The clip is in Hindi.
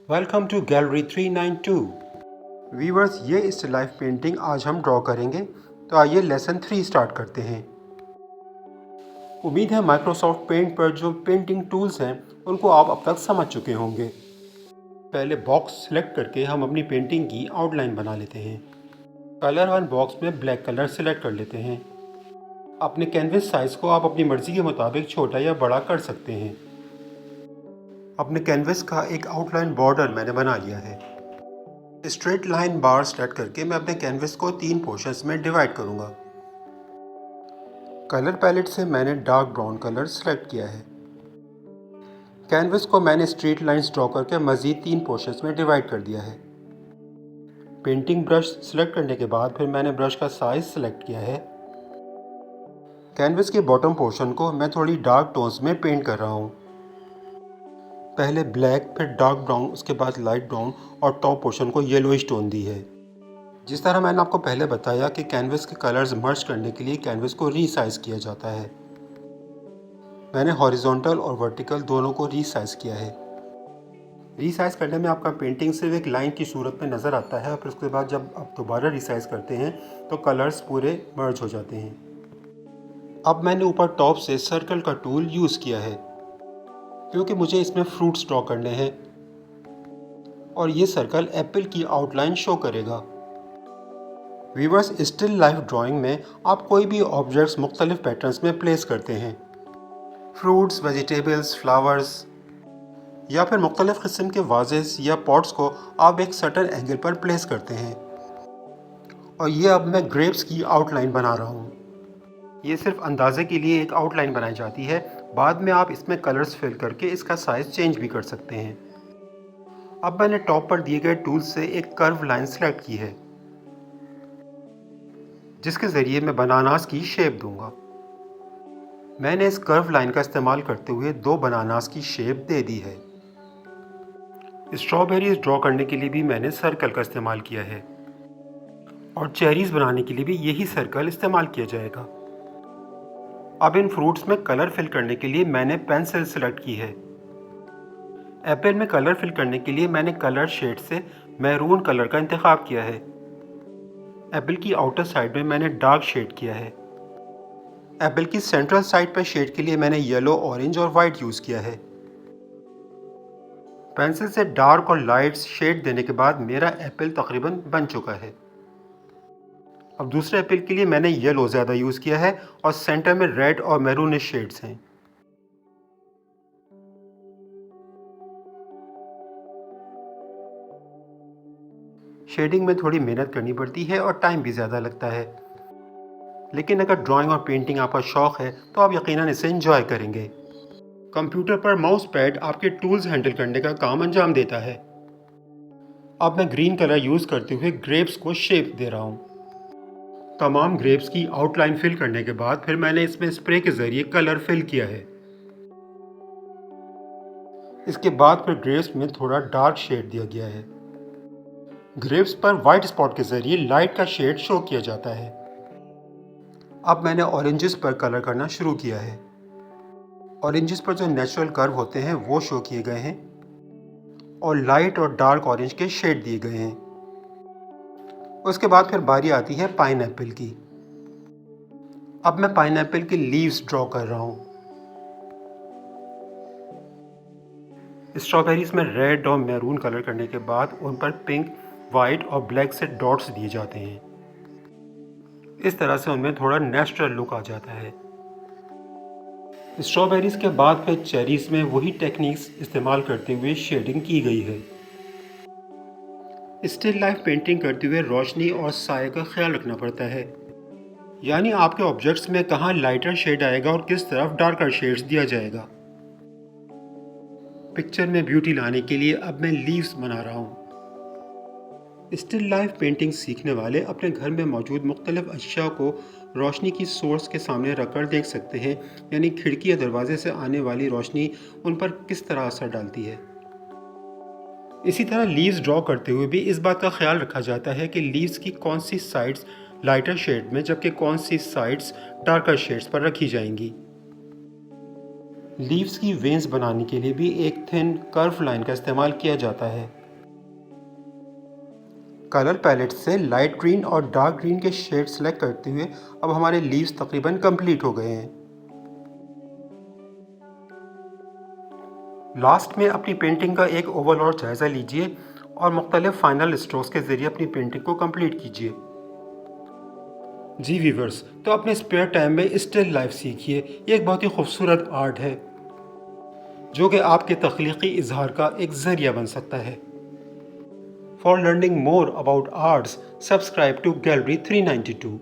Welcome to gallery 392। वीवर्स, ये स्टिल लाइफ पेंटिंग आज हम ड्रॉ करेंगे। तो आइए लेसन 3 स्टार्ट करते हैं। उम्मीद है माइक्रोसॉफ्ट पेंट पर जो पेंटिंग टूल्स हैं उनको आप अब तक समझ चुके होंगे। पहले बॉक्स सिलेक्ट करके हम अपनी पेंटिंग की आउटलाइन बना लेते हैं। कलर वन बॉक्स में ब्लैक कलर सिलेक्ट कर लेते हैं। अपने कैनवस साइज़ को आप अपनी मर्ज़ी के मुताबिक छोटा या बड़ा कर सकते हैं। अपने कैनवस का एक आउटलाइन बॉर्डर मैंने बना लिया है। स्ट्रेट लाइन बार सेलेक्ट करके मैं अपने कैनवस को 3 पोर्शंस में डिवाइड करूंगा। कलर पैलेट से मैंने डार्क ब्राउन कलर सेलेक्ट किया है। कैनवस को मैंने स्ट्रेट लाइंस ड्रॉ करके मज़ीद 3 पोर्शंस में डिवाइड कर दिया है। पेंटिंग ब्रश सेलेक्ट करने के बाद फिर मैंने ब्रश का साइज़ सेलेक्ट किया है। कैनवस के बॉटम पोर्शन को मैं थोड़ी डार्क टोन्स में पेंट कर रहा हूँ। पहले ब्लैक, फिर डार्क ब्राउन, उसके बाद लाइट ब्राउन और टॉप पोर्शन को येलोइश टोन दी है। जिस तरह मैंने आपको पहले बताया कि कैनवस के कलर्स मर्ज करने के लिए कैनवस को रीसाइज किया जाता है। मैंने हॉरिजॉन्टल और वर्टिकल दोनों को रीसाइज किया है। रीसाइज करने में आपका पेंटिंग सिर्फ एक लाइन की सूरत में नज़र आता है और फिर उसके बाद जब आप दोबारा रीसाइज करते हैं तो कलर्स पूरे मर्ज हो जाते हैं। अब मैंने ऊपर टॉप से सर्कल का टूल यूज़ किया है क्योंकि मुझे इसमें फ्रूट्स ड्रॉ करने हैं और ये सर्कल एप्पल की आउटलाइन शो करेगा। वीवर्स, स्टिल लाइफ ड्राइंग में आप कोई भी ऑब्जेक्ट्स मुख्तलिफ पैटर्न्स में प्लेस करते हैं। फ्रूट्स, वेजिटेबल्स, फ्लावर्स या फिर मुख्तलिफ किस्म के वाजेस या पॉट्स को आप एक सर्टेन एंगल पर प्लेस करते हैं। और ये अब मैं ग्रेप्स की आउटलाइन बना रहा हूँ। ये सिर्फ अंदाजे के लिए एक आउटलाइन बनाई जाती है, बाद में आप इसमें कलर्स फिल करके इसका साइज़ चेंज भी कर सकते हैं। अब मैंने टॉप पर दिए गए टूल से एक कर्व लाइन सेलेक्ट की है जिसके ज़रिए मैं बनानास की शेप दूंगा। मैंने इस कर्व लाइन का इस्तेमाल करते हुए 2 बनानास की शेप दे दी है। स्ट्रॉबेरीज ड्रॉ करने के लिए भी मैंने सर्कल का इस्तेमाल किया है और चेरीज बनाने के लिए भी यही सर्कल इस्तेमाल किया जाएगा। अब इन फ्रूट्स में कलर फिल करने के लिए मैंने पेंसिल सेलेक्ट की है। एप्पल में कलर फिल करने के लिए मैंने कलर शेड से मैरून कलर का इंतखाब किया है। एप्पल की आउटर साइड में मैंने डार्क शेड किया है। एप्पल की सेंट्रल साइड पर शेड के लिए मैंने येलो, ऑरेंज और वाइट यूज़ किया है। पेंसिल से डार्क और लाइट शेड देने के बाद मेरा एप्पल तकरीबन बन चुका है। अब दूसरे एप्पल के लिए मैंने येलो ज़्यादा यूज़ किया है और सेंटर में रेड और मैरूनिश शेड्स हैं। शेडिंग में थोड़ी मेहनत करनी पड़ती है और टाइम भी ज़्यादा लगता है, लेकिन अगर ड्राइंग और पेंटिंग आपका शौक़ है तो आप यकीनन इसे एंजॉय करेंगे। कंप्यूटर पर माउस पैड आपके टूल्स हैंडल करने का काम अंजाम देता है। अब मैं ग्रीन कलर यूज़ करते हुए ग्रेप्स को शेप दे रहा हूँ। तमाम ग्रेप्स की आउटलाइन फिल करने के बाद फिर मैंने इसमें स्प्रे के ज़रिए कलर फिल किया है। इसके बाद फिर ग्रेप्स में थोड़ा डार्क शेड दिया गया है। ग्रेप्स पर वाइट स्पॉट के ज़रिए लाइट का शेड शो किया जाता है। अब मैंने ऑरेंजेस पर कलर करना शुरू किया है। ऑरेंजेस पर जो नेचुरल कर्व होते हैं वो शो किए गए हैं और लाइट और डार्क ऑरेंज के शेड दिए गए हैं। उसके बाद फिर बारी आती है पाइनएप्पल की। अब मैं पाइनएप्पल की लीव्स ड्रॉ कर रहा हूँ। स्ट्रॉबेरीज में रेड और मैरून कलर करने के बाद उन पर पिंक, वाइट और ब्लैक से डॉट्स दिए जाते हैं। इस तरह से उनमें थोड़ा नेचुरल लुक आ जाता है। स्ट्रॉबेरीज के बाद फिर चेरीज में वही टेक्निक्स इस्तेमाल करते हुए शेडिंग की गई है। स्टिल लाइफ पेंटिंग करते हुए रोशनी और साए का ख्याल रखना पड़ता है, यानी आपके ऑब्जेक्ट्स में कहाँ लाइटर शेड आएगा और किस तरफ डार्कर शेड्स दिया जाएगा। पिक्चर में ब्यूटी लाने के लिए अब मैं लीव्स बना रहा हूँ। स्टिल लाइफ पेंटिंग सीखने वाले अपने घर में मौजूद मुख्तलिफ अशिया को रोशनी की सोर्स के सामने रखकर देख सकते हैं, यानी खिड़की या दरवाजे से आने वाली रोशनी उन पर किस तरह असर डालती है। इसी तरह लीव्स ड्रॉ करते हुए भी इस बात का ख्याल रखा जाता है कि लीव्स की कौन सी साइड्स लाइटर शेड में जबकि कौन सी साइड्स डार्कर शेड्स पर रखी जाएंगी। लीव्स की वेन्स बनाने के लिए भी एक थिन कर्व लाइन का इस्तेमाल किया जाता है। कलर पैलेट से लाइट ग्रीन और डार्क ग्रीन के शेड सेलेक्ट करते हुए अब हमारे लीव्स तकरीबन कंप्लीट हो गए हैं। लास्ट में अपनी पेंटिंग का एक ओवरऑल जायज़ा लीजिए और मुख्तलिफ फाइनल स्ट्रोक्स के ज़रिए अपनी पेंटिंग को कंप्लीट कीजिए। जी व्यूवर्स, तो अपने स्पेयर टाइम में स्टिल लाइफ सीखिए। ये एक बहुत ही खूबसूरत आर्ट है जो कि आपके तख्लीकी इजहार का एक ज़रिया बन सकता है। For learning more about arts, subscribe to gallery 392।